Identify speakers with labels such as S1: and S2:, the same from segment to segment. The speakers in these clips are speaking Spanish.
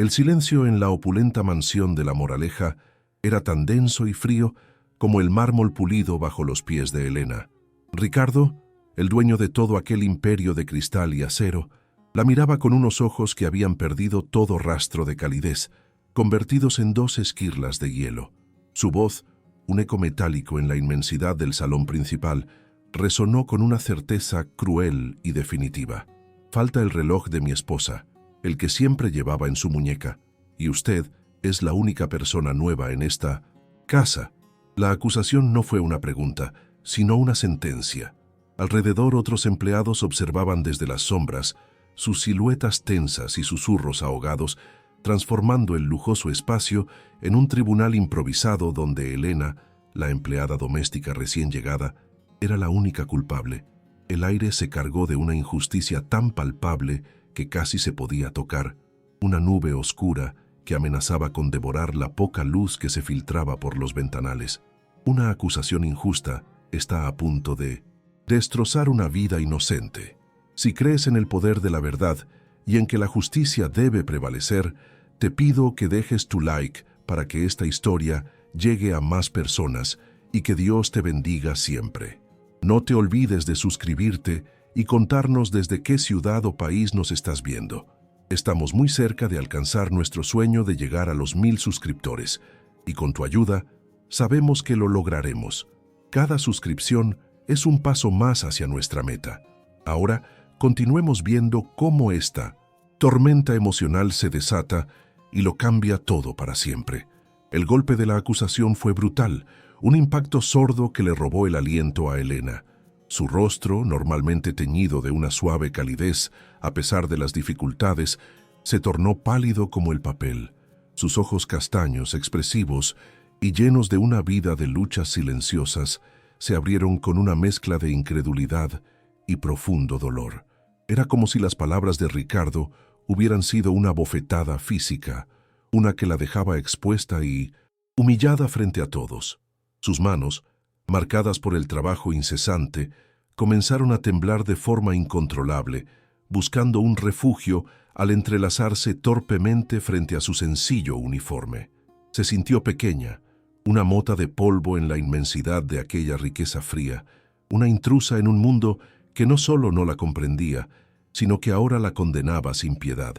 S1: El silencio en la opulenta mansión de La Moraleja era tan denso y frío como el mármol pulido bajo los pies de Elena. Ricardo, el dueño de todo aquel imperio de cristal y acero, la miraba con unos ojos que habían perdido todo rastro de calidez, convertidos en dos esquirlas de hielo. Su voz, un eco metálico en la inmensidad del salón principal, resonó con una certeza cruel y definitiva. Falta el reloj de mi esposa, el que siempre llevaba en su muñeca, y usted es la única persona nueva en esta casa. La acusación no fue una pregunta, sino una sentencia. Alrededor otros empleados observaban desde las sombras sus siluetas tensas y susurros ahogados, transformando el lujoso espacio en un tribunal improvisado donde Elena, la empleada doméstica recién llegada, era la única culpable. El aire se cargó de una injusticia tan palpable que casi se podía tocar, una nube oscura que amenazaba con devorar la poca luz que se filtraba por los ventanales. Una acusación injusta está a punto de destrozar una vida inocente. Si crees en el poder de la verdad y en que la justicia debe prevalecer, te pido que dejes tu like para que esta historia llegue a más personas y que Dios te bendiga siempre. No te olvides de suscribirte y contarnos desde qué ciudad o país nos estás viendo. Estamos muy cerca de alcanzar nuestro sueño de llegar a los 1000 suscriptores, y con tu ayuda, sabemos que lo lograremos. Cada suscripción es un paso más hacia nuestra meta. Ahora, continuemos viendo cómo esta tormenta emocional se desata y lo cambia todo para siempre. El golpe de la acusación fue brutal, un impacto sordo que le robó el aliento a Elena. Su rostro, normalmente teñido de una suave calidez, a pesar de las dificultades, se tornó pálido como el papel. Sus ojos castaños, expresivos y llenos de una vida de luchas silenciosas, se abrieron con una mezcla de incredulidad y profundo dolor. Era como si las palabras de Ricardo hubieran sido una bofetada física, una que la dejaba expuesta y humillada frente a todos. Sus manos, marcadas por el trabajo incesante, comenzaron a temblar de forma incontrolable, buscando un refugio al entrelazarse torpemente frente a su sencillo uniforme. Se sintió pequeña, una mota de polvo en la inmensidad de aquella riqueza fría, una intrusa en un mundo que no solo no la comprendía, sino que ahora la condenaba sin piedad.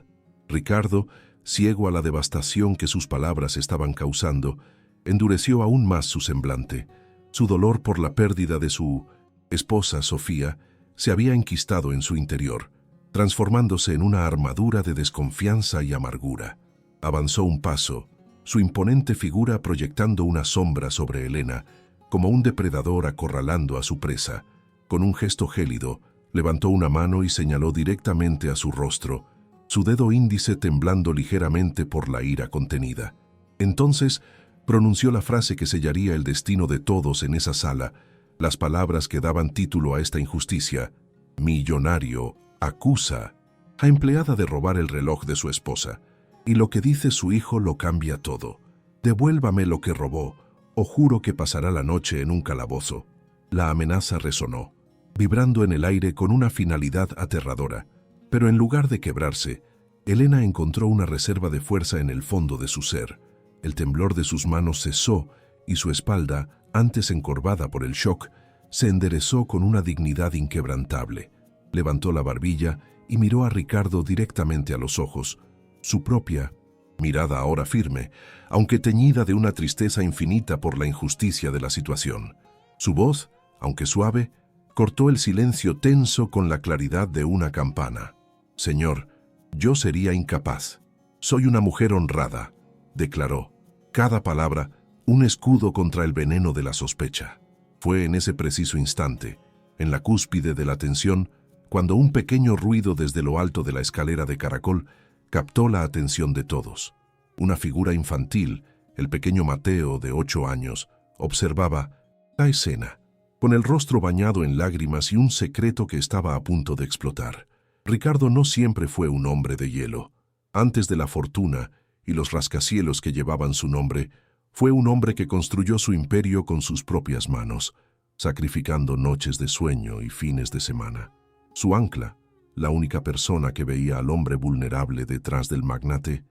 S1: Ricardo, ciego a la devastación que sus palabras estaban causando, endureció aún más su semblante. Su dolor por la pérdida de su esposa, Sofía, se había enquistado en su interior, transformándose en una armadura de desconfianza y amargura. Avanzó un paso, su imponente figura proyectando una sombra sobre Elena, como un depredador acorralando a su presa. Con un gesto gélido, levantó una mano y señaló directamente a su rostro, su dedo índice temblando ligeramente por la ira contenida. Entonces, pronunció la frase que sellaría el destino de todos en esa sala, las palabras que daban título a esta injusticia. Millonario acusa a empleada de robar el reloj de su esposa, y lo que dice su hijo lo cambia todo. Devuélvame lo que robó, o juro que pasará la noche en un calabozo. La amenaza resonó, vibrando en el aire con una finalidad aterradora, pero en lugar de quebrarse, Elena encontró una reserva de fuerza en el fondo de su ser. El temblor de sus manos cesó y su espalda, antes encorvada por el shock, se enderezó con una dignidad inquebrantable. Levantó la barbilla y miró a Ricardo directamente a los ojos, su propia mirada ahora firme, aunque teñida de una tristeza infinita por la injusticia de la situación. Su voz, aunque suave, cortó el silencio tenso con la claridad de una campana. «Señor, yo sería incapaz. Soy una mujer honrada», declaró, cada palabra un escudo contra el veneno de la sospecha. Fue en ese preciso instante, en la cúspide de la tensión, cuando un pequeño ruido desde lo alto de la escalera de caracol captó la atención de todos. Una figura infantil, el pequeño Mateo de 8 años, observaba la escena, con el rostro bañado en lágrimas y un secreto que estaba a punto de explotar. Ricardo no siempre fue un hombre de hielo. Antes de la fortuna y los rascacielos que llevaban su nombre, fue un hombre que construyó su imperio con sus propias manos, sacrificando noches de sueño y fines de semana. Su ancla, la única persona que veía al hombre vulnerable detrás del magnate,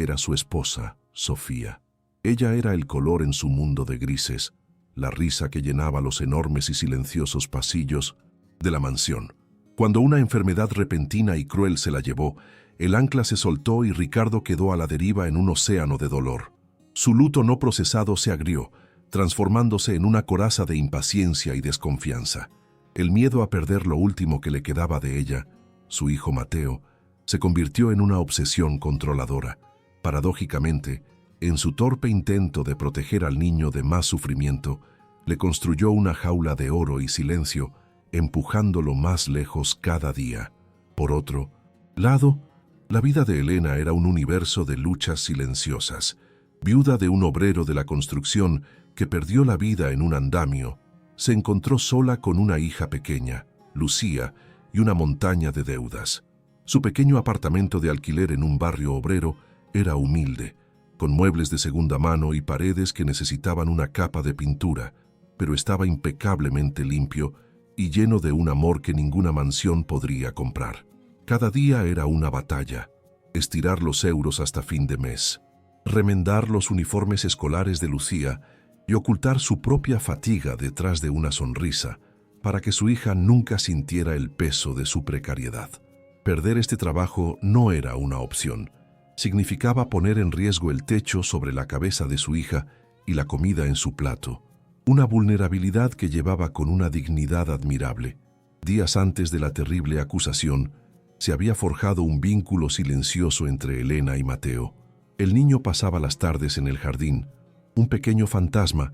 S1: era su esposa, Sofía. Ella era el color en su mundo de grises, la risa que llenaba los enormes y silenciosos pasillos de la mansión. Cuando una enfermedad repentina y cruel se la llevó, el ancla se soltó y Ricardo quedó a la deriva en un océano de dolor. Su luto no procesado se agrió, transformándose en una coraza de impaciencia y desconfianza. El miedo a perder lo último que le quedaba de ella, su hijo Mateo, se convirtió en una obsesión controladora. Paradójicamente, en su torpe intento de proteger al niño de más sufrimiento, le construyó una jaula de oro y silencio, empujándolo más lejos cada día. Por otro lado, la vida de Elena era un universo de luchas silenciosas. Viuda de un obrero de la construcción que perdió la vida en un andamio, se encontró sola con una hija pequeña, Lucía, y una montaña de deudas. Su pequeño apartamento de alquiler en un barrio obrero era humilde, con muebles de segunda mano y paredes que necesitaban una capa de pintura, pero estaba impecablemente limpio y lleno de un amor que ninguna mansión podría comprar. Cada día era una batalla: estirar los euros hasta fin de mes, remendar los uniformes escolares de Lucía y ocultar su propia fatiga detrás de una sonrisa para que su hija nunca sintiera el peso de su precariedad. Perder este trabajo no era una opción. Significaba poner en riesgo el techo sobre la cabeza de su hija y la comida en su plato. Una vulnerabilidad que llevaba con una dignidad admirable. Días antes de la terrible acusación, se había forjado un vínculo silencioso entre Elena y Mateo. El niño pasaba las tardes en el jardín, un pequeño fantasma,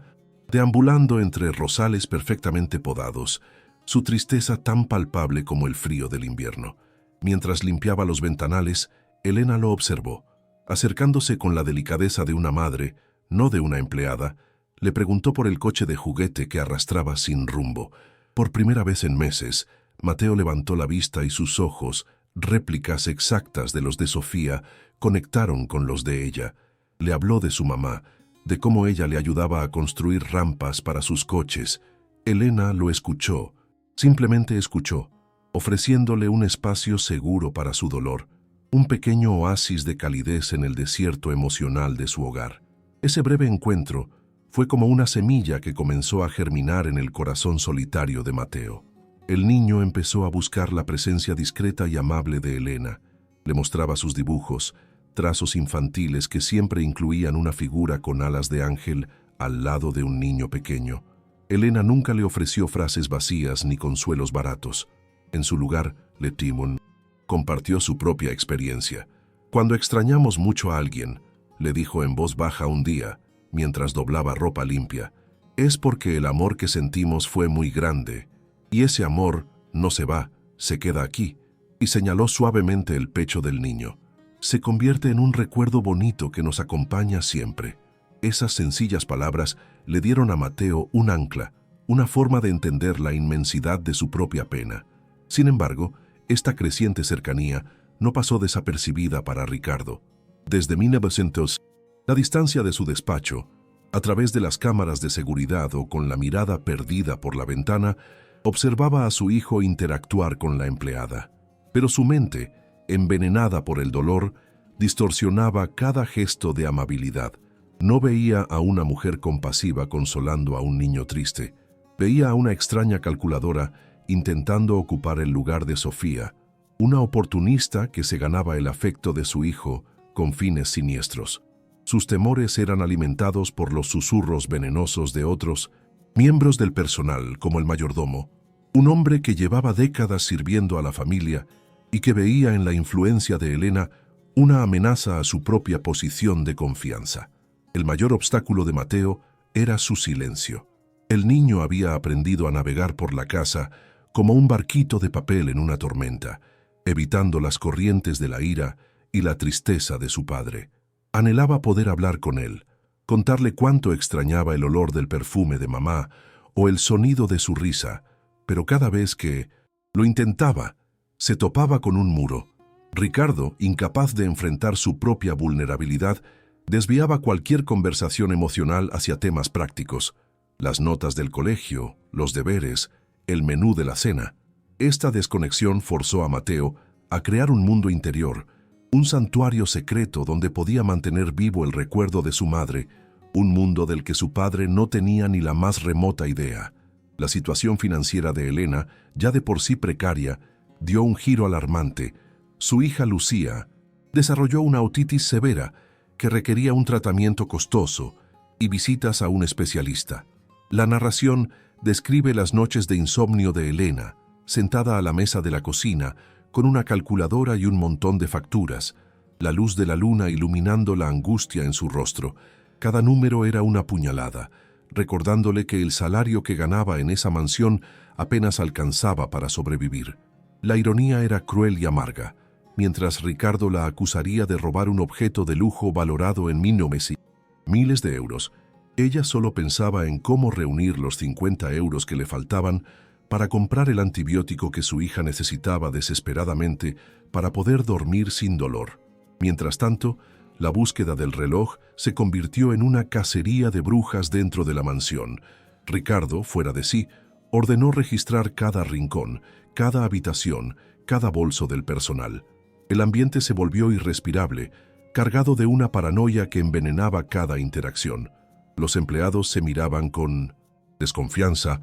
S1: deambulando entre rosales perfectamente podados, su tristeza tan palpable como el frío del invierno. Mientras limpiaba los ventanales, Elena lo observó. Acercándose con la delicadeza de una madre, no de una empleada, le preguntó por el coche de juguete que arrastraba sin rumbo. Por primera vez en meses, Mateo levantó la vista y sus ojos, réplicas exactas de los de Sofía, conectaron con los de ella. Le habló de su mamá, de cómo ella le ayudaba a construir rampas para sus coches. Elena lo escuchó, simplemente escuchó, ofreciéndole un espacio seguro para su dolor, un pequeño oasis de calidez en el desierto emocional de su hogar. Ese breve encuentro fue como una semilla que comenzó a germinar en el corazón solitario de Mateo. El niño empezó a buscar la presencia discreta y amable de Elena. Le mostraba sus dibujos, trazos infantiles que siempre incluían una figura con alas de ángel al lado de un niño pequeño. Elena nunca le ofreció frases vacías ni consuelos baratos. En su lugar, Timon compartió su propia experiencia. Cuando extrañamos mucho a alguien, le dijo en voz baja un día, mientras doblaba ropa limpia, es porque el amor que sentimos fue muy grande, y ese amor no se va, se queda aquí, y señaló suavemente el pecho del niño. Se convierte en un recuerdo bonito que nos acompaña siempre. Esas sencillas palabras le dieron a Mateo un ancla, una forma de entender la inmensidad de su propia pena. Sin embargo, esta creciente cercanía no pasó desapercibida para Ricardo. Desde 1900, la distancia de su despacho, a través de las cámaras de seguridad o con la mirada perdida por la ventana, observaba a su hijo interactuar con la empleada. Pero su mente, envenenada por el dolor, distorsionaba cada gesto de amabilidad. No veía a una mujer compasiva consolando a un niño triste. Veía a una extraña calculadora intentando ocupar el lugar de Sofía, una oportunista que se ganaba el afecto de su hijo con fines siniestros. Sus temores eran alimentados por los susurros venenosos de otros miembros del personal, como el mayordomo, un hombre que llevaba décadas sirviendo a la familia y que veía en la influencia de Elena una amenaza a su propia posición de confianza. El mayor obstáculo de Mateo era su silencio. El niño había aprendido a navegar por la casa como un barquito de papel en una tormenta, evitando las corrientes de la ira y la tristeza de su padre. Anhelaba poder hablar con él, contarle cuánto extrañaba el olor del perfume de mamá o el sonido de su risa, pero cada vez que lo intentaba, se topaba con un muro. Ricardo, incapaz de enfrentar su propia vulnerabilidad, desviaba cualquier conversación emocional hacia temas prácticos, las notas del colegio, los deberes, el menú de la cena. Esta desconexión forzó a Mateo a crear un mundo interior, Un santuario secreto donde podía mantener vivo el recuerdo de su madre, un mundo del que su padre no tenía ni la más remota idea. La situación financiera de Elena, ya de por sí precaria, dio un giro alarmante. Su hija Lucía desarrolló una otitis severa que requería un tratamiento costoso y visitas a un especialista. La narración describe las noches de insomnio de Elena, sentada a la mesa de la cocina, con una calculadora y un montón de facturas, la luz de la luna iluminando la angustia en su rostro. Cada número era una puñalada, recordándole que el salario que ganaba en esa mansión apenas alcanzaba para sobrevivir. La ironía era cruel y amarga. Mientras Ricardo la acusaría de robar un objeto de lujo valorado en miles de euros, ella solo pensaba en cómo reunir los 50 euros que le faltaban para comprar el antibiótico que su hija necesitaba desesperadamente para poder dormir sin dolor. Mientras tanto, la búsqueda del reloj se convirtió en una cacería de brujas dentro de la mansión. Ricardo, fuera de sí, ordenó registrar cada rincón, cada habitación, cada bolso del personal. El ambiente se volvió irrespirable, cargado de una paranoia que envenenaba cada interacción. Los empleados se miraban con desconfianza,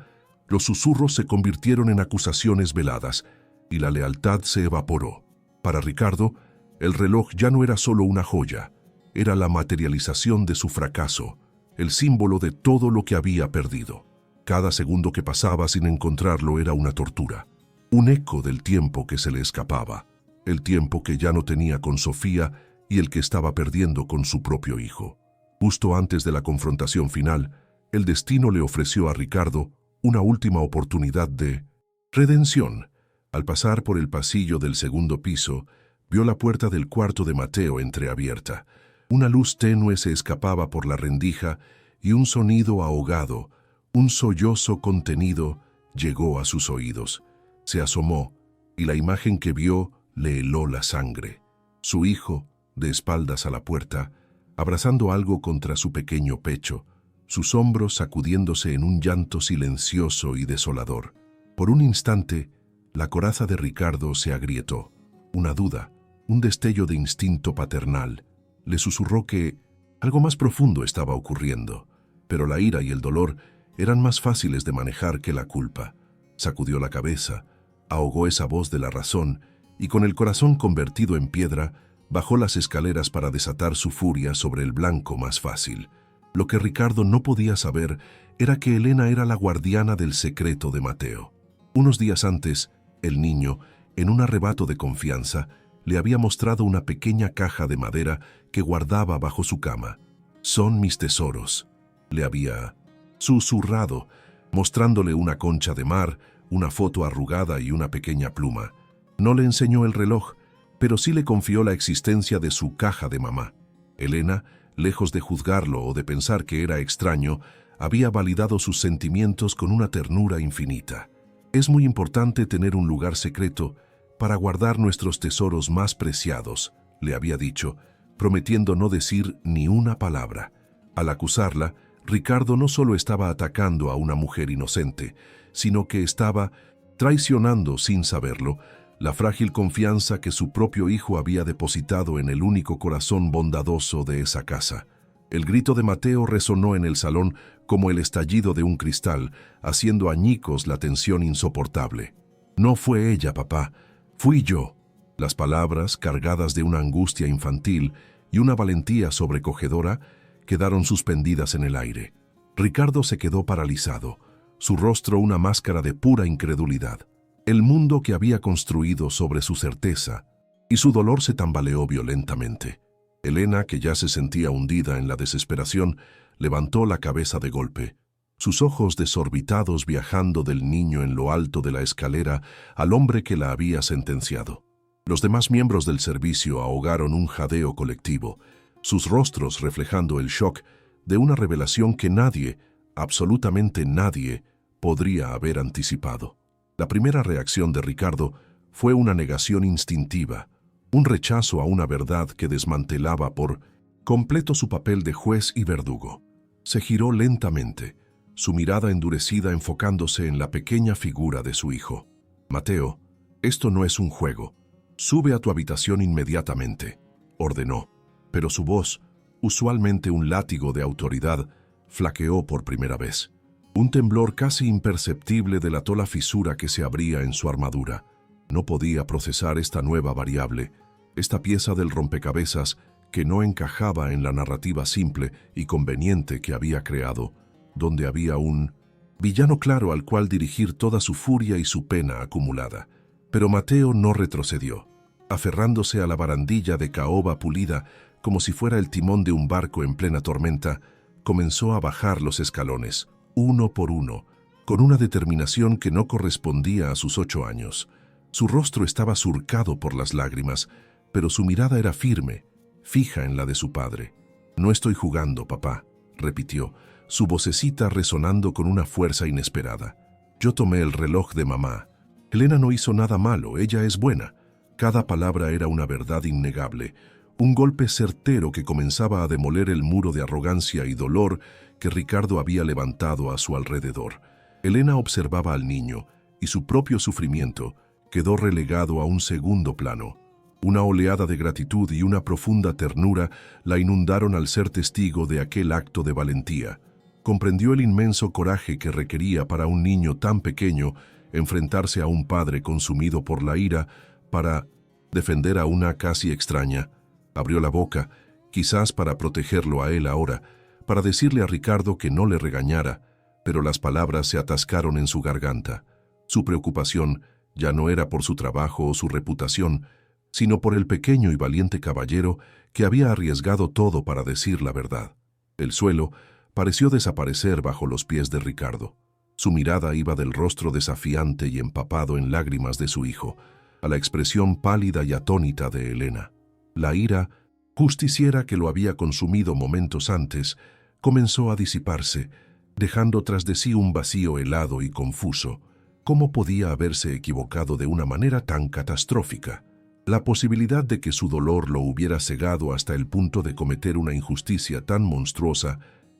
S1: los susurros se convirtieron en acusaciones veladas y la lealtad se evaporó. Para Ricardo, el reloj ya no era solo una joya, era la materialización de su fracaso, el símbolo de todo lo que había perdido. Cada segundo que pasaba sin encontrarlo era una tortura, un eco del tiempo que se le escapaba, el tiempo que ya no tenía con Sofía y el que estaba perdiendo con su propio hijo. Justo antes de la confrontación final, el destino le ofreció a Ricardo una última oportunidad de redención. Al pasar por el pasillo del segundo piso, vio la puerta del cuarto de Mateo entreabierta. Una luz tenue se escapaba por la rendija y un sonido ahogado, un sollozo contenido, llegó a sus oídos. Se asomó y la imagen que vio le heló la sangre. Su hijo, de espaldas a la puerta, abrazando algo contra su pequeño pecho, sus hombros sacudiéndose en un llanto silencioso y desolador. Por un instante, la coraza de Ricardo se agrietó. Una duda, un destello de instinto paternal, le susurró que algo más profundo estaba ocurriendo, pero la ira y el dolor eran más fáciles de manejar que la culpa. Sacudió la cabeza, ahogó esa voz de la razón y con el corazón convertido en piedra, bajó las escaleras para desatar su furia sobre el blanco más fácil. Lo que Ricardo no podía saber era que Elena era la guardiana del secreto de Mateo. Unos días antes, el niño, en un arrebato de confianza, le había mostrado una pequeña caja de madera que guardaba bajo su cama. «Son mis tesoros», le había susurrado, mostrándole una concha de mar, una foto arrugada y una pequeña pluma. No le enseñó el reloj, pero sí le confió la existencia de su caja de mamá. Elena, lejos de juzgarlo o de pensar que era extraño, había validado sus sentimientos con una ternura infinita. Es muy importante tener un lugar secreto para guardar nuestros tesoros más preciados, le había dicho, prometiendo no decir ni una palabra. Al acusarla, Ricardo no solo estaba atacando a una mujer inocente, sino que estaba traicionando sin saberlo la frágil confianza que su propio hijo había depositado en el único corazón bondadoso de esa casa. El grito de Mateo resonó en el salón como el estallido de un cristal, haciendo añicos la tensión insoportable. «No fue ella, papá, fui yo». Las palabras, cargadas de una angustia infantil y una valentía sobrecogedora, quedaron suspendidas en el aire. Ricardo se quedó paralizado, su rostro una máscara de pura incredulidad. El mundo que había construido sobre su certeza, y su dolor se tambaleó violentamente. Elena, que ya se sentía hundida en la desesperación, levantó la cabeza de golpe, sus ojos desorbitados viajando del niño en lo alto de la escalera al hombre que la había sentenciado. Los demás miembros del servicio ahogaron un jadeo colectivo, sus rostros reflejando el shock de una revelación que nadie, absolutamente nadie, podría haber anticipado. La primera reacción de Ricardo fue una negación instintiva, un rechazo a una verdad que desmantelaba por completo su papel de juez y verdugo. Se giró lentamente, su mirada endurecida enfocándose en la pequeña figura de su hijo. «Mateo, esto no es un juego. «Sube a tu habitación inmediatamente», ordenó, pero su voz, usualmente un látigo de autoridad, flaqueó por primera vez. Un temblor casi imperceptible delató la fisura que se abría en su armadura. No podía procesar esta nueva variable, esta pieza del rompecabezas que no encajaba en la narrativa simple y conveniente que había creado, donde había un villano claro al cual dirigir toda su furia y su pena acumulada. Pero Mateo no retrocedió. Aferrándose a la barandilla de caoba pulida, como si fuera el timón de un barco en plena tormenta, comenzó a bajar los escalones, uno por uno, con una determinación que no correspondía a sus 8 años. Su rostro estaba surcado por las lágrimas, pero su mirada era firme, fija en la de su padre. «No estoy jugando, papá», repitió, su vocecita resonando con una fuerza inesperada. «Yo tomé el reloj de mamá. Elena no hizo nada malo, ella es buena». Cada palabra era una verdad innegable, un golpe certero que comenzaba a demoler el muro de arrogancia y dolor que Ricardo había levantado a su alrededor. Elena observaba al niño, y su propio sufrimiento quedó relegado a un segundo plano. Una oleada de gratitud y una profunda ternura la inundaron al ser testigo de aquel acto de valentía. Comprendió el inmenso coraje que requería para un niño tan pequeño enfrentarse a un padre consumido por la ira para defender a una casi extraña. Abrió la boca, quizás para protegerlo a él ahora, para decirle a Ricardo que no le regañara, pero las palabras se atascaron en su garganta. Su preocupación ya no era por su trabajo o su reputación, sino por el pequeño y valiente caballero que había arriesgado todo para decir la verdad. El suelo pareció desaparecer bajo los pies de Ricardo. Su mirada iba del rostro desafiante y empapado en lágrimas de su hijo, a la expresión pálida y atónita de Elena. La ira, justiciera que lo había consumido momentos antes, comenzó a disiparse, dejando tras de sí un vacío helado y confuso. ¿Cómo podía haberse equivocado de una manera tan catastrófica? La posibilidad de que su dolor lo hubiera cegado hasta el punto de cometer una injusticia tan monstruosa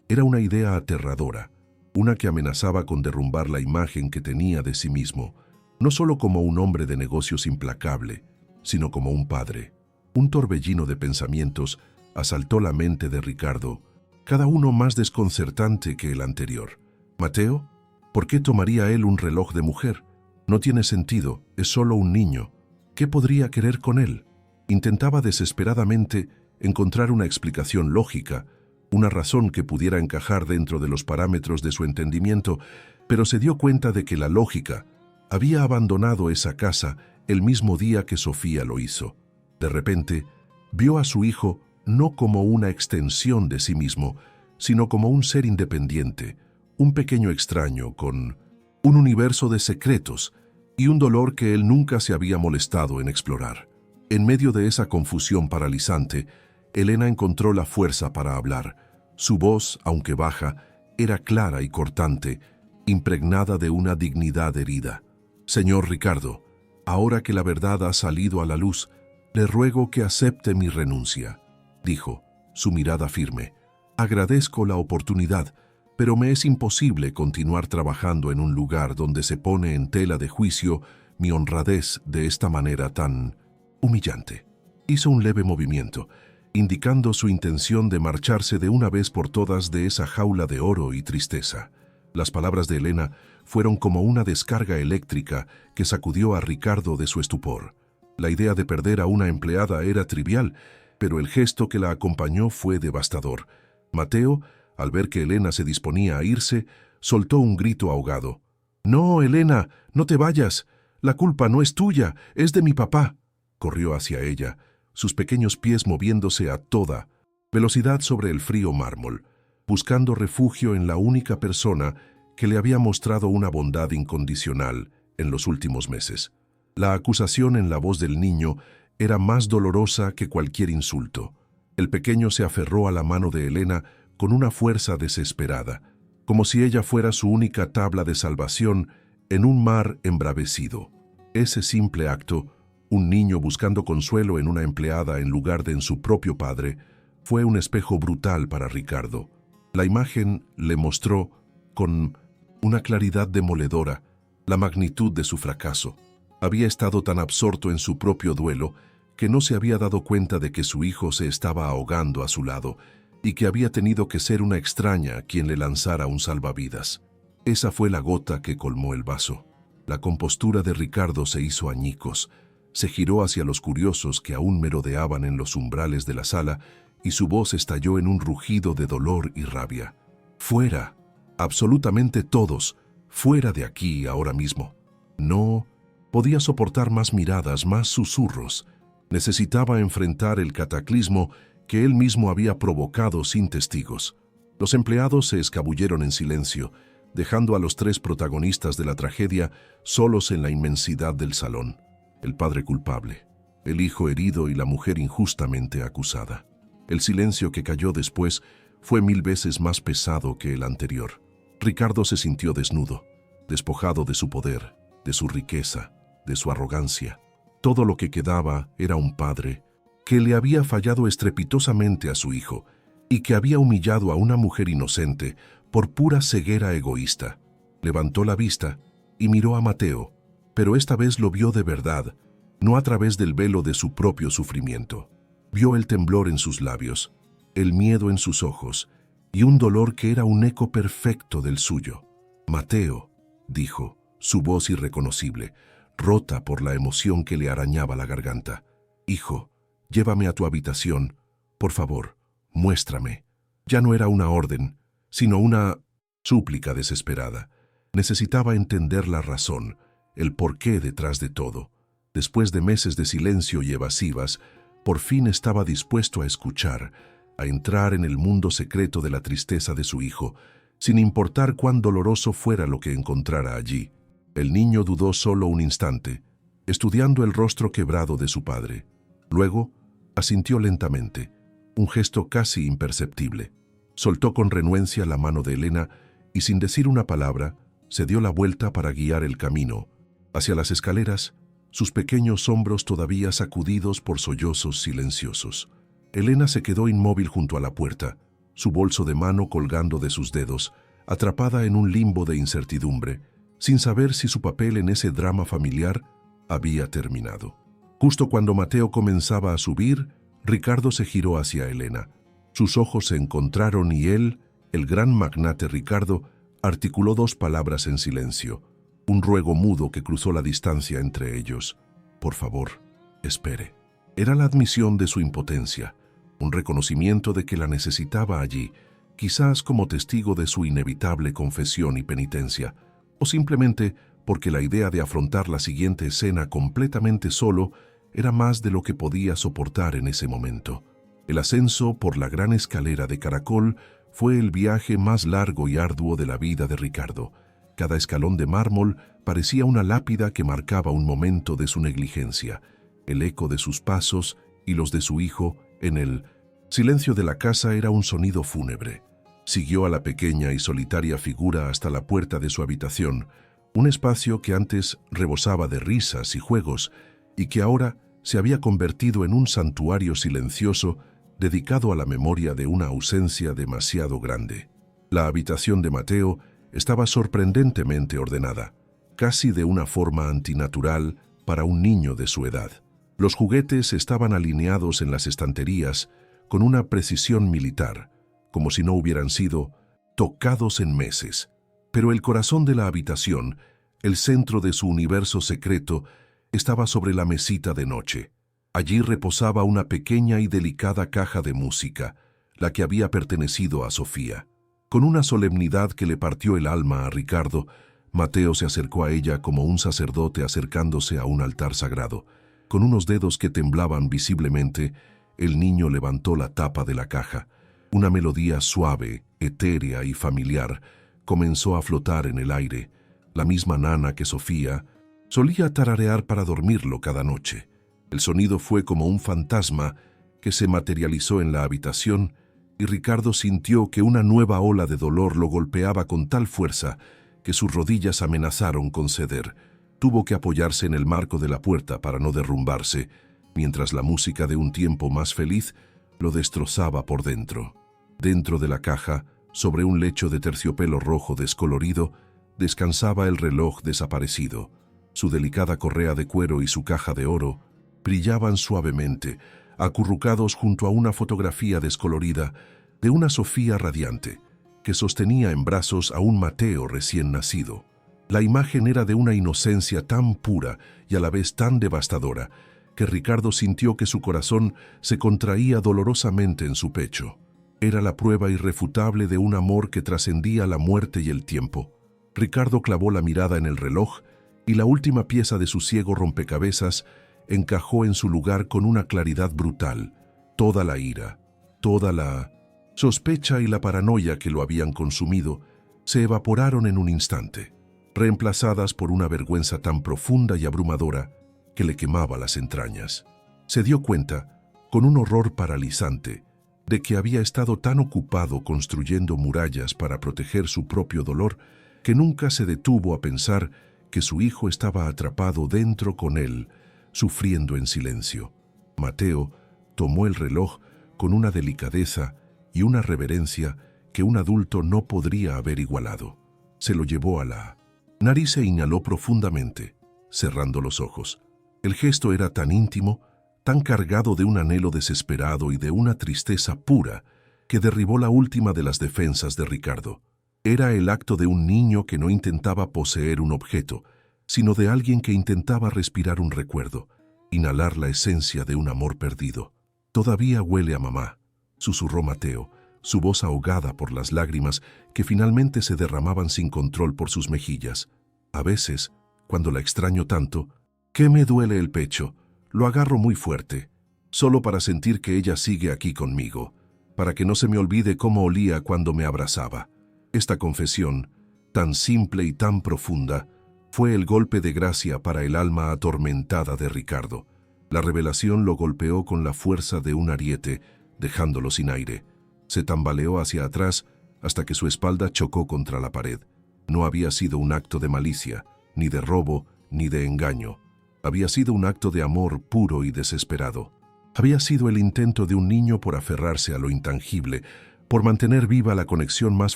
S1: era una idea aterradora, una que amenazaba con derrumbar la imagen que tenía de sí mismo, no solo como un hombre de negocios implacable, sino como un padre. Un torbellino de pensamientos asaltó la mente de Ricardo, cada uno más desconcertante que el anterior. «Mateo, ¿por qué tomaría él un reloj de mujer? No tiene sentido, es solo un niño. ¿Qué podría querer con él?» Intentaba desesperadamente encontrar una explicación lógica, una razón que pudiera encajar dentro de los parámetros de su entendimiento, pero se dio cuenta de que la lógica había abandonado esa casa el mismo día que Sofía lo hizo. De repente, vio a su hijo no como una extensión de sí mismo, sino como un ser independiente, un pequeño extraño con un universo de secretos y un dolor que él nunca se había molestado en explorar. En medio de esa confusión paralizante, Elena encontró la fuerza para hablar. Su voz, aunque baja, era clara y cortante, impregnada de una dignidad herida. «Señor Ricardo, ahora que la verdad ha salido a la luz, le ruego que acepte mi renuncia», dijo, su mirada firme. «Agradezco la oportunidad, pero me es imposible continuar trabajando en un lugar donde se pone en tela de juicio mi honradez de esta manera tan humillante». Hizo un leve movimiento, indicando su intención de marcharse de una vez por todas de esa jaula de oro y tristeza. Las palabras de Elena fueron como una descarga eléctrica que sacudió a Ricardo de su estupor. La idea de perder a una empleada era trivial, pero el gesto que la acompañó fue devastador. Mateo, al ver que Elena se disponía a irse, soltó un grito ahogado. «No, Elena, no te vayas. La culpa no es tuya, es de mi papá». Corrió hacia ella, sus pequeños pies moviéndose a toda velocidad sobre el frío mármol, buscando refugio en la única persona que le había mostrado una bondad incondicional en los últimos meses. La acusación en la voz del niño era más dolorosa que cualquier insulto. El pequeño se aferró a la mano de Elena con una fuerza desesperada, como si ella fuera su única tabla de salvación en un mar embravecido. Ese simple acto, un niño buscando consuelo en una empleada en lugar de en su propio padre, fue un espejo brutal para Ricardo. La imagen le mostró, con una claridad demoledora, la magnitud de su fracaso. Había estado tan absorto en su propio duelo que no se había dado cuenta de que su hijo se estaba ahogando a su lado y que había tenido que ser una extraña quien le lanzara un salvavidas. Esa fue la gota que colmó el vaso. La compostura de Ricardo se hizo añicos. Se giró hacia los curiosos que aún merodeaban en los umbrales de la sala y su voz estalló en un rugido de dolor y rabia. «Fuera, absolutamente todos, fuera de aquí ahora mismo». No podía soportar más miradas, más susurros. Necesitaba enfrentar el cataclismo que él mismo había provocado sin testigos. Los empleados se escabulleron en silencio, dejando a los tres protagonistas de la tragedia solos en la inmensidad del salón. El padre culpable, el hijo herido y la mujer injustamente acusada. El silencio que cayó después fue 1000 veces más pesado que el anterior. Ricardo se sintió desnudo, despojado de su poder, de su riqueza, de su arrogancia. Todo lo que quedaba era un padre que le había fallado estrepitosamente a su hijo y que había humillado a una mujer inocente por pura ceguera egoísta. Levantó la vista y miró a Mateo, pero esta vez lo vio de verdad, no a través del velo de su propio sufrimiento. Vio el temblor en sus labios, el miedo en sus ojos y un dolor que era un eco perfecto del suyo. «Mateo», dijo, su voz irreconocible, rota por la emoción que le arañaba la garganta. «Hijo, llévame a tu habitación. Por favor, muéstrame». Ya no era una orden, sino una súplica desesperada. Necesitaba entender la razón, el porqué detrás de todo. Después de meses de silencio y evasivas, por fin estaba dispuesto a escuchar, a entrar en el mundo secreto de la tristeza de su hijo, sin importar cuán doloroso fuera lo que encontrara allí. El niño dudó solo un instante, estudiando el rostro quebrado de su padre. Luego, asintió lentamente, un gesto casi imperceptible. Soltó con renuencia la mano de Elena y, sin decir una palabra, se dio la vuelta para guiar el camino. Hacia las escaleras, sus pequeños hombros todavía sacudidos por sollozos silenciosos. Elena se quedó inmóvil junto a la puerta, su bolso de mano colgando de sus dedos, atrapada en un limbo de incertidumbre, sin saber si su papel en ese drama familiar había terminado. Justo cuando Mateo comenzaba a subir, Ricardo se giró hacia Elena. Sus ojos se encontraron y él, el gran magnate Ricardo, articuló 2 palabras en silencio, un ruego mudo que cruzó la distancia entre ellos. «Por favor, espere». Era la admisión de su impotencia, un reconocimiento de que la necesitaba allí, quizás como testigo de su inevitable confesión y penitencia, o simplemente porque la idea de afrontar la siguiente escena completamente solo era más de lo que podía soportar en ese momento. El ascenso por la gran escalera de caracol fue el viaje más largo y arduo de la vida de Ricardo. Cada escalón de mármol parecía una lápida que marcaba un momento de su negligencia, el eco de sus pasos y los de su hijo en el silencio de la casa era un sonido fúnebre. Siguió a la pequeña y solitaria figura hasta la puerta de su habitación, un espacio que antes rebosaba de risas y juegos y que ahora se había convertido en un santuario silencioso dedicado a la memoria de una ausencia demasiado grande. La habitación de Mateo estaba sorprendentemente ordenada, casi de una forma antinatural para un niño de su edad. Los juguetes estaban alineados en las estanterías con una precisión militar, como si no hubieran sido tocados en meses. Pero el corazón de la habitación, el centro de su universo secreto, estaba sobre la mesita de noche. Allí reposaba una pequeña y delicada caja de música, la que había pertenecido a Sofía. Con una solemnidad que le partió el alma a Ricardo, Mateo se acercó a ella como un sacerdote acercándose a un altar sagrado. Con unos dedos que temblaban visiblemente, el niño levantó la tapa de la caja. Una melodía suave, etérea y familiar comenzó a flotar en el aire, la misma nana que Sofía solía tararear para dormirlo cada noche. El sonido fue como un fantasma que se materializó en la habitación y Ricardo sintió que una nueva ola de dolor lo golpeaba con tal fuerza que sus rodillas amenazaron con ceder. Tuvo que apoyarse en el marco de la puerta para no derrumbarse, mientras la música de un tiempo más feliz lo destrozaba por dentro. Dentro de la caja, sobre un lecho de terciopelo rojo descolorido, descansaba el reloj desaparecido, Su delicada correa de cuero y su caja de oro brillaban suavemente, acurrucados junto a una fotografía descolorida de una Sofía radiante, que sostenía en brazos a un Mateo recién nacido. La imagen era de una inocencia tan pura y a la vez tan devastadora, que Ricardo sintió que su corazón se contraía dolorosamente en su pecho. Era la prueba irrefutable de un amor que trascendía la muerte y el tiempo. Ricardo clavó la mirada en el reloj y la última pieza de su ciego rompecabezas encajó en su lugar con una claridad brutal. Toda la ira, toda la sospecha y la paranoia que lo habían consumido se evaporaron en un instante, reemplazadas por una vergüenza tan profunda y abrumadora que le quemaba las entrañas. Se dio cuenta, con un horror paralizante, de que había estado tan ocupado construyendo murallas para proteger su propio dolor que nunca se detuvo a pensar que su hijo estaba atrapado dentro con él, sufriendo en silencio. Mateo tomó el reloj con una delicadeza y una reverencia que un adulto no podría haber igualado. Se lo llevó a la nariz e inhaló profundamente, cerrando los ojos. El gesto era tan íntimo, tan cargado de un anhelo desesperado y de una tristeza pura, que derribó la última de las defensas de Ricardo. Era el acto de un niño que no intentaba poseer un objeto, sino de alguien que intentaba respirar un recuerdo, inhalar la esencia de un amor perdido. «Todavía huele a mamá», susurró Mateo, su voz ahogada por las lágrimas que finalmente se derramaban sin control por sus mejillas. «A veces, cuando la extraño tanto, que me duele el pecho, lo agarro muy fuerte, solo para sentir que ella sigue aquí conmigo, para que no se me olvide cómo olía cuando me abrazaba». Esta confesión, tan simple y tan profunda, fue el golpe de gracia para el alma atormentada de Ricardo. La revelación lo golpeó con la fuerza de un ariete, dejándolo sin aire. Se tambaleó hacia atrás hasta que su espalda chocó contra la pared. No había sido un acto de malicia, ni de robo, ni de engaño. Había sido un acto de amor puro y desesperado. Había sido el intento de un niño por aferrarse a lo intangible, por mantener viva la conexión más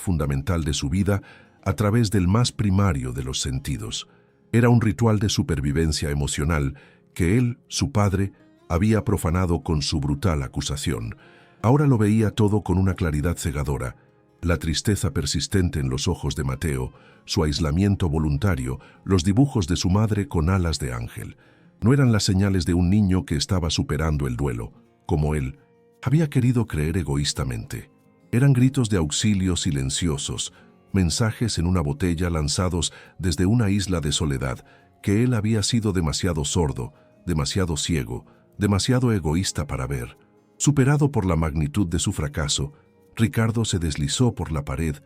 S1: fundamental de su vida a través del más primario de los sentidos. Era un ritual de supervivencia emocional que él, su padre, había profanado con su brutal acusación. Ahora lo veía todo con una claridad cegadora. La tristeza persistente en los ojos de Mateo, su aislamiento voluntario, los dibujos de su madre con alas de ángel. No eran las señales de un niño que estaba superando el duelo, como él había querido creer egoístamente. Eran gritos de auxilio silenciosos, mensajes en una botella lanzados desde una isla de soledad, que él había sido demasiado sordo, demasiado ciego, demasiado egoísta para ver. Superado por la magnitud de su fracaso, Ricardo se deslizó por la pared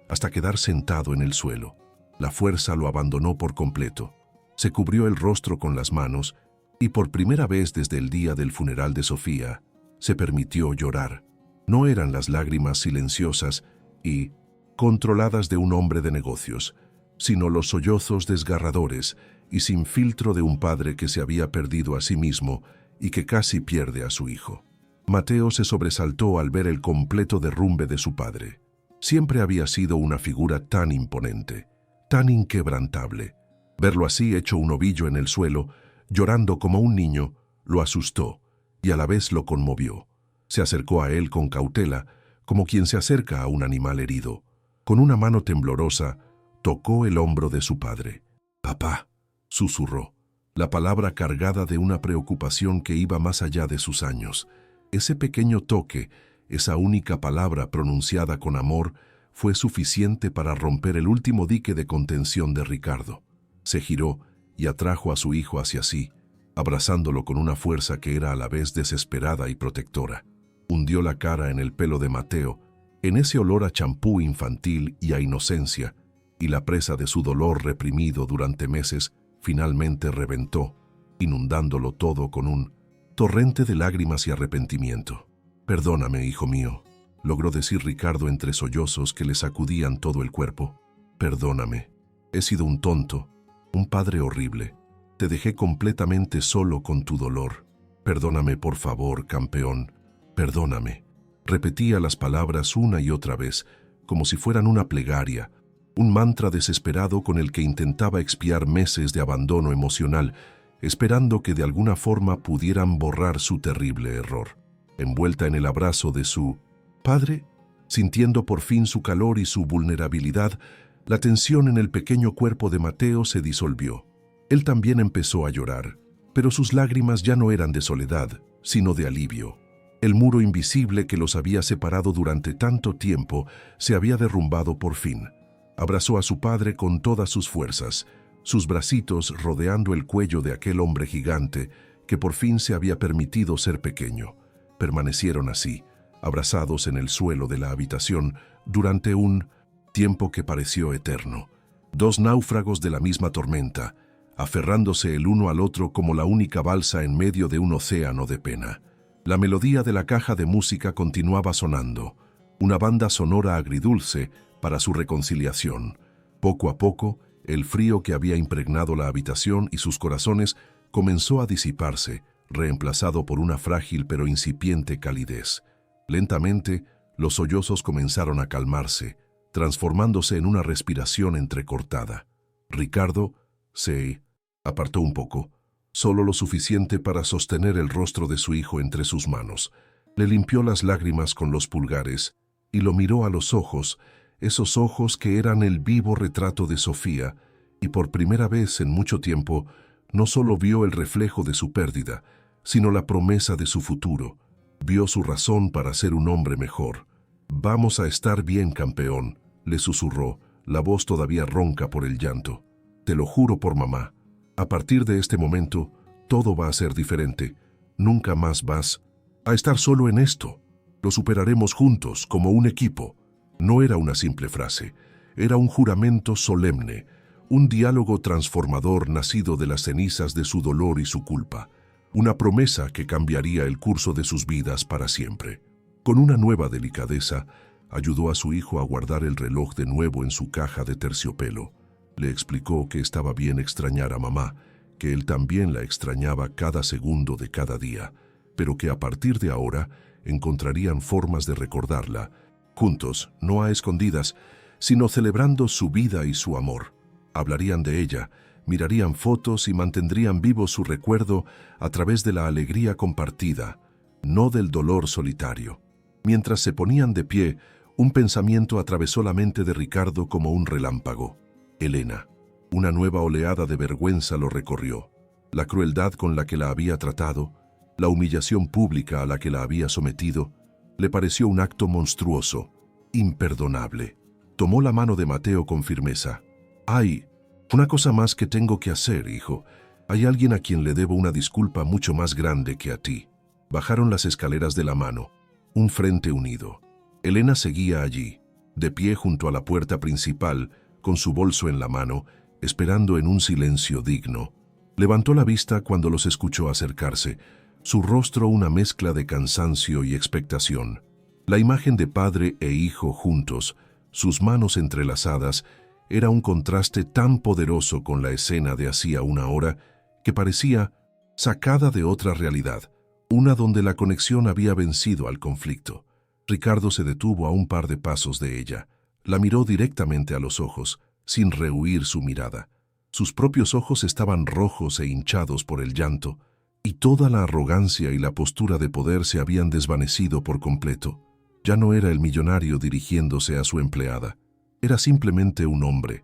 S1: hasta quedar sentado en el suelo. La fuerza lo abandonó por completo. Se cubrió el rostro con las manos y por primera vez desde el día del funeral de Sofía, se permitió llorar. No eran las lágrimas silenciosas y controladas de un hombre de negocios, sino los sollozos desgarradores y sin filtro de un padre que se había perdido a sí mismo y que casi pierde a su hijo. Mateo se sobresaltó al ver el completo derrumbe de su padre. Siempre había sido una figura tan imponente, tan inquebrantable. Verlo así hecho un ovillo en el suelo, llorando como un niño, lo asustó y a la vez lo conmovió. Se acercó a él con cautela, como quien se acerca a un animal herido. Con una mano temblorosa, tocó el hombro de su padre. «Papá», susurró, la palabra cargada de una preocupación que iba más allá de sus años. Ese pequeño toque, esa única palabra pronunciada con amor, fue suficiente para romper el último dique de contención de Ricardo. Se giró y atrajo a su hijo hacia sí, abrazándolo con una fuerza que era a la vez desesperada y protectora. Hundió la cara en el pelo de Mateo, en ese olor a champú infantil y a inocencia, y la presa de su dolor reprimido durante meses finalmente reventó, inundándolo todo con un torrente de lágrimas y arrepentimiento. «Perdóname, hijo mío», logró decir Ricardo entre sollozos que le sacudían todo el cuerpo. «Perdóname. He sido un tonto, un padre horrible. Te dejé completamente solo con tu dolor. Perdóname, por favor, campeón. Perdóname». Repetía las palabras una y otra vez, como si fueran una plegaria, un mantra desesperado con el que intentaba expiar meses de abandono emocional, esperando que de alguna forma pudieran borrar su terrible error. Envuelta en el abrazo de su padre, sintiendo por fin su calor y su vulnerabilidad, la tensión en el pequeño cuerpo de Mateo se disolvió. Él también empezó a llorar, pero sus lágrimas ya no eran de soledad, sino de alivio. El muro invisible que los había separado durante tanto tiempo se había derrumbado por fin. Abrazó a su padre con todas sus fuerzas, sus bracitos rodeando el cuello de aquel hombre gigante que por fin se había permitido ser pequeño. Permanecieron así, abrazados en el suelo de la habitación durante un tiempo que pareció eterno. Dos náufragos de la misma tormenta, aferrándose el uno al otro como la única balsa en medio de un océano de pena. La melodía de la caja de música continuaba sonando, una banda sonora agridulce para su reconciliación. Poco a poco, el frío que había impregnado la habitación y sus corazones comenzó a disiparse, reemplazado por una frágil pero incipiente calidez. Lentamente, los sollozos comenzaron a calmarse, transformándose en una respiración entrecortada. Ricardo se apartó un poco, solo lo suficiente para sostener el rostro de su hijo entre sus manos. Le limpió las lágrimas con los pulgares y lo miró a los ojos, esos ojos que eran el vivo retrato de Sofía, y por primera vez en mucho tiempo no solo vio el reflejo de su pérdida, sino la promesa de su futuro. Vio su razón para ser un hombre mejor. «Vamos a estar bien, campeón», le susurró, la voz todavía ronca por el llanto. «Te lo juro por mamá. A partir de este momento, todo va a ser diferente. Nunca más vas a estar solo en esto. Lo superaremos juntos, como un equipo». No era una simple frase, era un juramento solemne, un diálogo transformador nacido de las cenizas de su dolor y su culpa, una promesa que cambiaría el curso de sus vidas para siempre. Con una nueva delicadeza, ayudó a su hijo a guardar el reloj de nuevo en su caja de terciopelo. Le explicó que estaba bien extrañar a mamá, que él también la extrañaba cada segundo de cada día, pero que a partir de ahora encontrarían formas de recordarla, juntos, no a escondidas, sino celebrando su vida y su amor. Hablarían de ella, mirarían fotos y mantendrían vivo su recuerdo a través de la alegría compartida, no del dolor solitario. Mientras se ponían de pie, un pensamiento atravesó la mente de Ricardo como un relámpago. Elena. Una nueva oleada de vergüenza lo recorrió. La crueldad con la que la había tratado, la humillación pública a la que la había sometido, le pareció un acto monstruoso, imperdonable. Tomó la mano de Mateo con firmeza. «Hay una cosa más que tengo que hacer, hijo. Hay alguien a quien le debo una disculpa mucho más grande que a ti». Bajaron las escaleras de la mano, un frente unido. Elena seguía allí, de pie junto a la puerta principal, con su bolso en la mano, esperando en un silencio digno. Levantó la vista cuando los escuchó acercarse, su rostro una mezcla de cansancio y expectación. La imagen de padre e hijo juntos, sus manos entrelazadas, era un contraste tan poderoso con la escena de hacía una hora que parecía sacada de otra realidad, una donde la conexión había vencido al conflicto. Ricardo se detuvo a un par de pasos de ella. La miró directamente a los ojos, sin rehuir su mirada. Sus propios ojos estaban rojos e hinchados por el llanto, y toda la arrogancia y la postura de poder se habían desvanecido por completo. Ya no era el millonario dirigiéndose a su empleada. Era simplemente un hombre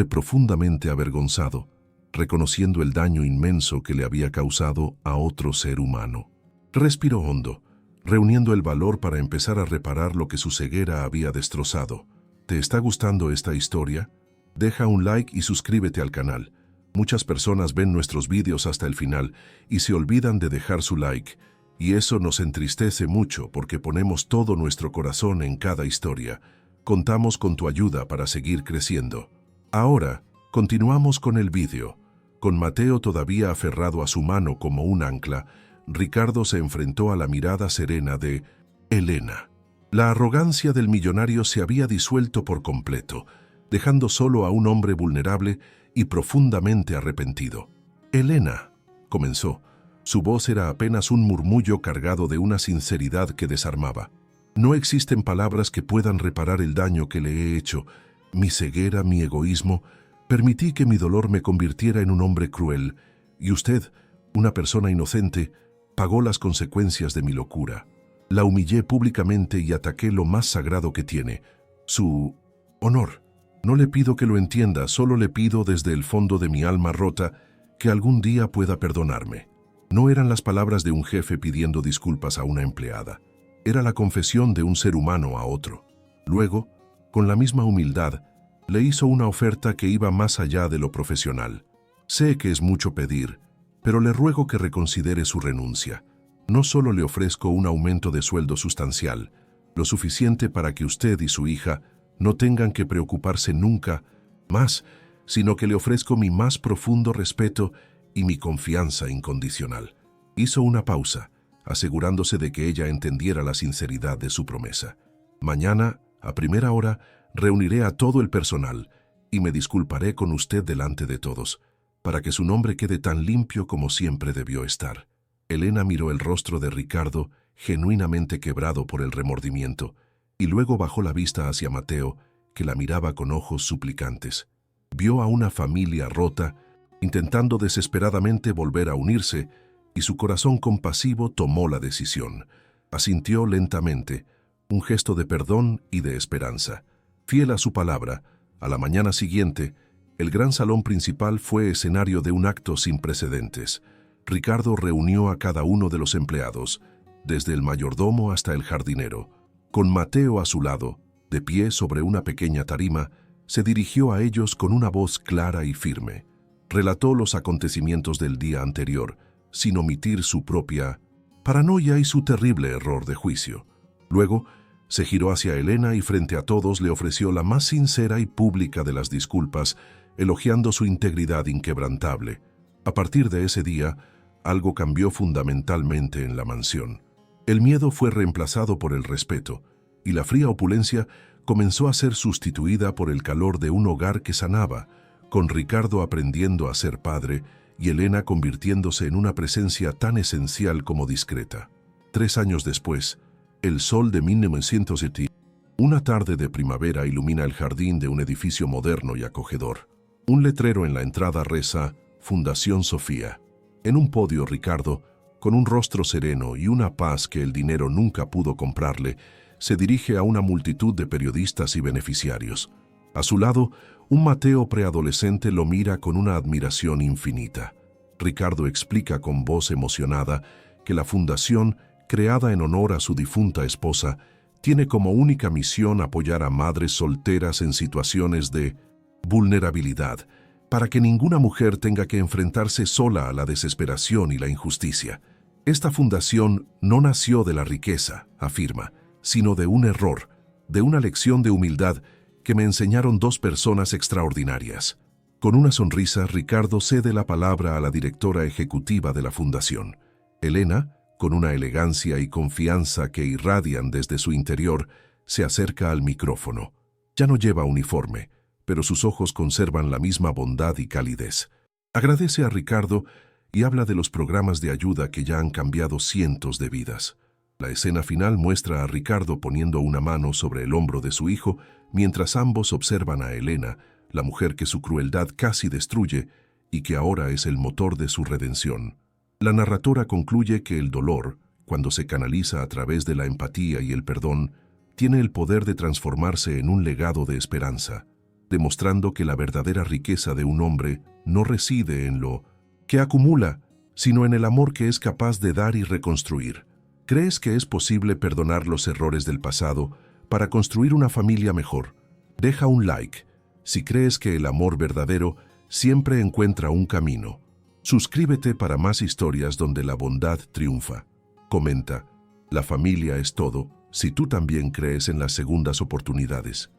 S1: profundamente avergonzado, reconociendo el daño inmenso que le había causado a otro ser humano. Respiró hondo, reuniendo el valor para empezar a reparar lo que su ceguera había destrozado. ¿Te está gustando esta historia? Deja un like y suscríbete al canal. Muchas personas ven nuestros vídeos hasta el final y se olvidan de dejar su like, y eso nos entristece mucho porque ponemos todo nuestro corazón en cada historia. Contamos con tu ayuda para seguir creciendo. Ahora, continuamos con el vídeo. Con Mateo todavía aferrado a su mano como un ancla, Ricardo se enfrentó a la mirada serena de Elena. La arrogancia del millonario se había disuelto por completo, dejando solo a un hombre vulnerable y profundamente arrepentido. «Elena», comenzó. Su voz era apenas un murmullo cargado de una sinceridad que desarmaba. «No existen palabras que puedan reparar el daño que le he hecho, Mi ceguera, mi egoísmo, permití que mi dolor me convirtiera en un hombre cruel, y usted, una persona inocente, pagó las consecuencias de mi locura. La humillé públicamente y ataqué lo más sagrado que tiene, su honor. No le pido que lo entienda, solo le pido desde el fondo de mi alma rota que algún día pueda perdonarme. No eran las palabras de un jefe pidiendo disculpas a una empleada. Era la confesión de un ser humano a otro. Luego, con la misma humildad, le hizo una oferta que iba más allá de lo profesional. Sé que es mucho pedir, pero le ruego que reconsidere su renuncia. No solo le ofrezco un aumento de sueldo sustancial, lo suficiente para que usted y su hija no tengan que preocuparse nunca más, sino que le ofrezco mi más profundo respeto y mi confianza incondicional. Hizo una pausa, asegurándose de que ella entendiera la sinceridad de su promesa. Mañana, a primera hora, reuniré a todo el personal y me disculparé con usted delante de todos, para que su nombre quede tan limpio como siempre debió estar. Elena miró el rostro de Ricardo, genuinamente quebrado por el remordimiento, y luego bajó la vista hacia Mateo, que la miraba con ojos suplicantes. Vio a una familia rota, intentando desesperadamente volver a unirse, y su corazón compasivo tomó la decisión. Asintió lentamente, un gesto de perdón y de esperanza. Fiel a su palabra, a la mañana siguiente, el gran salón principal fue escenario de un acto sin precedentes. Ricardo reunió a cada uno de los empleados, desde el mayordomo hasta el jardinero. Con Mateo a su lado, de pie sobre una pequeña tarima, se dirigió a ellos con una voz clara y firme. Relató los acontecimientos del día anterior, sin omitir su propia paranoia y su terrible error de juicio. Luego, se giró hacia Elena y frente a todos le ofreció la más sincera y pública de las disculpas, elogiando su integridad inquebrantable. A partir de ese día, algo cambió fundamentalmente en la mansión. El miedo fue reemplazado por el respeto, y la fría opulencia comenzó a ser sustituida por el calor de un hogar que sanaba, con Ricardo aprendiendo a ser padre y Elena convirtiéndose en una presencia tan esencial como discreta. 3 años después, el sol de 1970, una tarde de primavera ilumina el jardín de un edificio moderno y acogedor. Un letrero en la entrada reza Fundación Sofía. En un podio, Ricardo, con un rostro sereno y una paz que el dinero nunca pudo comprarle, se dirige a una multitud de periodistas y beneficiarios. A su lado, un Mateo preadolescente lo mira con una admiración infinita. Ricardo explica con voz emocionada que la fundación, creada en honor a su difunta esposa, tiene como única misión apoyar a madres solteras en situaciones de vulnerabilidad, para que ninguna mujer tenga que enfrentarse sola a la desesperación y la injusticia. Esta fundación no nació de la riqueza, afirma, sino de un error, de una lección de humildad que me enseñaron 2 personas extraordinarias. Con una sonrisa, Ricardo cede la palabra a la directora ejecutiva de la fundación. Elena, con una elegancia y confianza que irradian desde su interior, se acerca al micrófono. Ya no lleva uniforme, pero sus ojos conservan la misma bondad y calidez. Agradece a Ricardo y habla de los programas de ayuda que ya han cambiado cientos de vidas. La escena final muestra a Ricardo poniendo una mano sobre el hombro de su hijo, mientras ambos observan a Elena, la mujer que su crueldad casi destruye y que ahora es el motor de su redención. La narradora concluye que el dolor, cuando se canaliza a través de la empatía y el perdón, tiene el poder de transformarse en un legado de esperanza, demostrando que la verdadera riqueza de un hombre no reside en lo que acumula, sino en el amor que es capaz de dar y reconstruir. ¿Crees que es posible perdonar los errores del pasado para construir una familia mejor? Deja un like. Si crees que el amor verdadero siempre encuentra un camino. Suscríbete para más historias donde la bondad triunfa. Comenta, la familia es todo, si tú también crees en las segundas oportunidades.